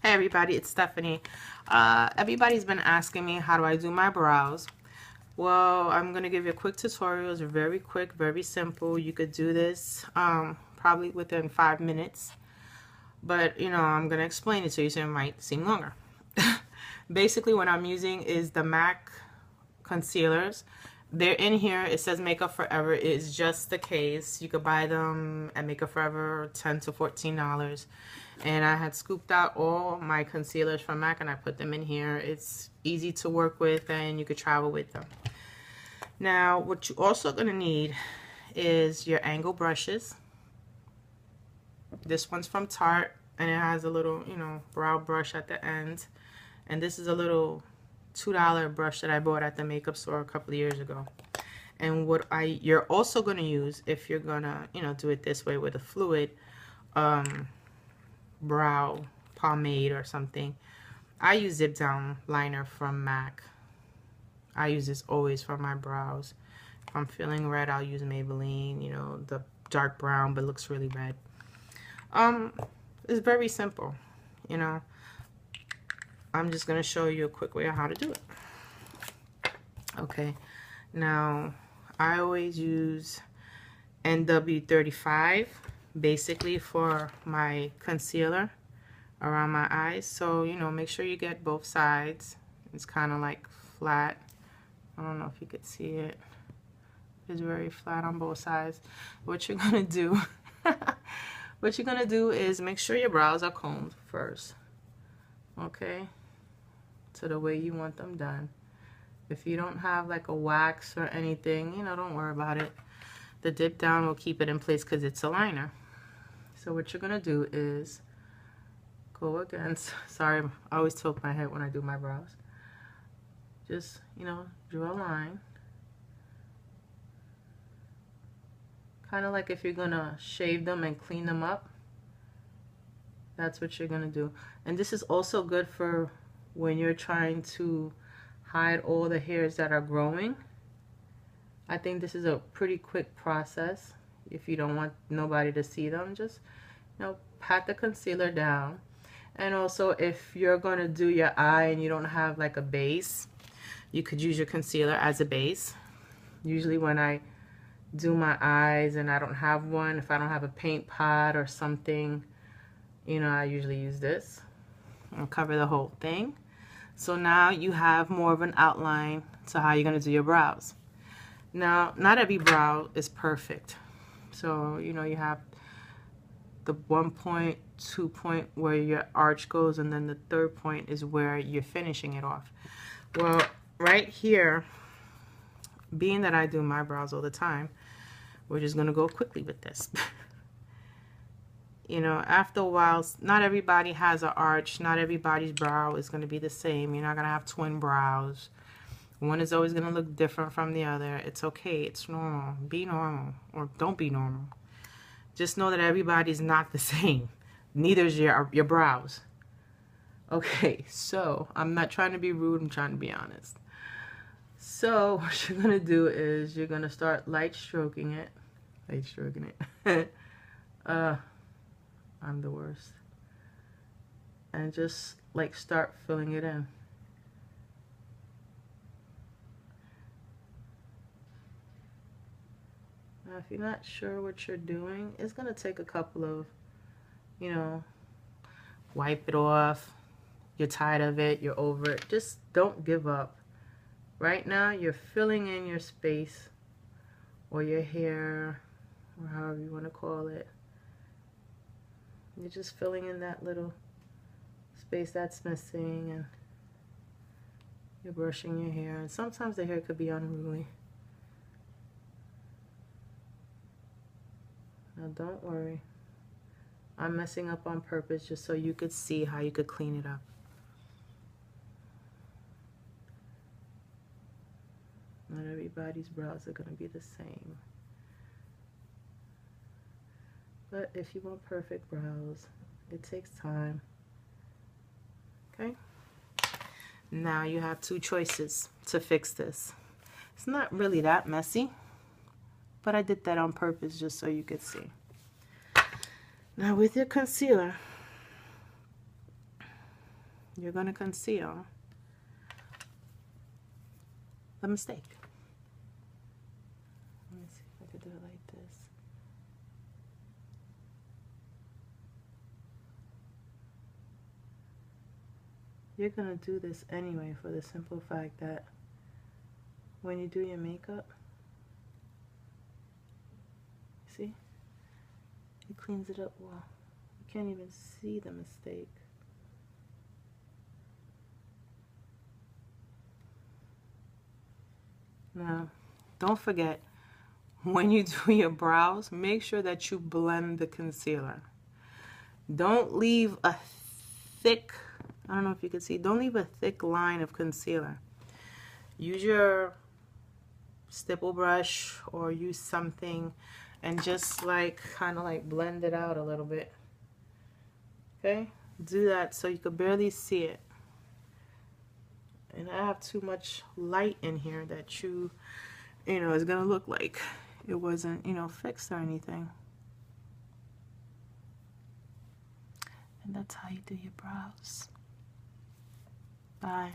Hey everybody, it's Stephanie. Everybody's been asking me how do I do my brows. Well, I'm going to give you a quick tutorial. It's very quick, very simple. You could do this probably within 5 minutes. But, you know, I'm going to explain it to you so it might seem longer. Basically, what I'm using is the MAC concealers. They're in here. It says Makeup Forever. It's just the case. You could buy them at Makeup Forever, $10 to $14. And I had scooped out all my concealers from MAC and I put them in here. It's easy to work with and you could travel with them. Now, what you're also going to need is your angle brushes. This one's from Tarte and it has a little, you know, brow brush at the end. And this is a little $2 brush that I bought at the makeup store a couple of years ago. And what you're also going to use, if you're going to, you know, do it this way with a fluid brow pomade or something, I use Zip Down liner from MAC. I use this always for my brows. If I'm feeling red, I'll use Maybelline, you know, the dark brown but looks really red. It's very simple, you know. I'm just going to show you a quick way on how to do it. Okay, now I always use nw35 basically for my concealer around my eyes. So, you know, make sure you get both sides. It's kind of like flat. I don't know if you could see it. It's very flat on both sides. What you're going to do is make sure your brows are combed first. Okay, to the way you want them done. If you don't have like a wax or anything, you know, don't worry about it. The dip down will keep it in place because it's a liner. So what you're gonna do is go against, sorry, I always tilt my head when I do my brows. Just, you know, draw a line. Kind of like if you're gonna shave them and clean them up. That's what you're gonna do. And this is also good for when you're trying to hide all the hairs that are growing. I think this is a pretty quick process. If you don't want nobody to see them, just, you know, pat the concealer down. And also, if you're gonna do your eye and you don't have like a base, you could use your concealer as a base. Usually when I do my eyes and I don't have one, if I don't have a paint pot or something, you know, I usually use this and cover the whole thing. So now you have more of an outline to how you're going to do your brows. Now, not every brow is perfect. So, you know, you have the 1 point, 2 point where your arch goes, and then the third point is where you're finishing it off. Well, right here, being that I do my brows all the time, we're just going to go quickly with this. You know, after a while, not everybody has an arch. Not everybody's brow is going to be the same. You're not going to have twin brows. One is always going to look different from the other. It's okay. It's normal. Be normal. Or don't be normal. Just know that everybody's not the same. Neither is your brows. Okay, so I'm not trying to be rude. I'm trying to be honest. So what you're going to do is you're going to start light stroking it. Light stroking it. I'm the worst. And just like start filling it in. Now if you're not sure what you're doing, it's gonna take a couple of, you know, wipe it off. You're tired of it, you're over it. Just don't give up. Right now you're filling in your space or your hair or however you want to call it. You're just filling in that little space that's missing, and you're brushing your hair. And sometimes the hair could be unruly. Now don't worry. I'm messing up on purpose just so you could see how you could clean it up. Not everybody's brows are going to be the same. But if you want perfect brows, it takes time. Okay? Now you have two choices to fix this. It's not really that messy, but I did that on purpose just so you could see. Now with your concealer, you're going to conceal the mistake. Let me see if I could do it like this. You're going to do this anyway for the simple fact that when you do your makeup, see, it cleans it up well. You can't even see the mistake. Now, don't forget, when you do your brows, make sure that you blend the concealer. Don't leave a thick, I don't know if you can see, don't leave a thick line of concealer. Use your stipple brush or use something and just like kind of like blend it out a little bit. Okay, do that so you could barely see it. And I have too much light in here that you know, it's gonna look like it wasn't, you know, fixed or anything. And that's how you do your brows. Bye.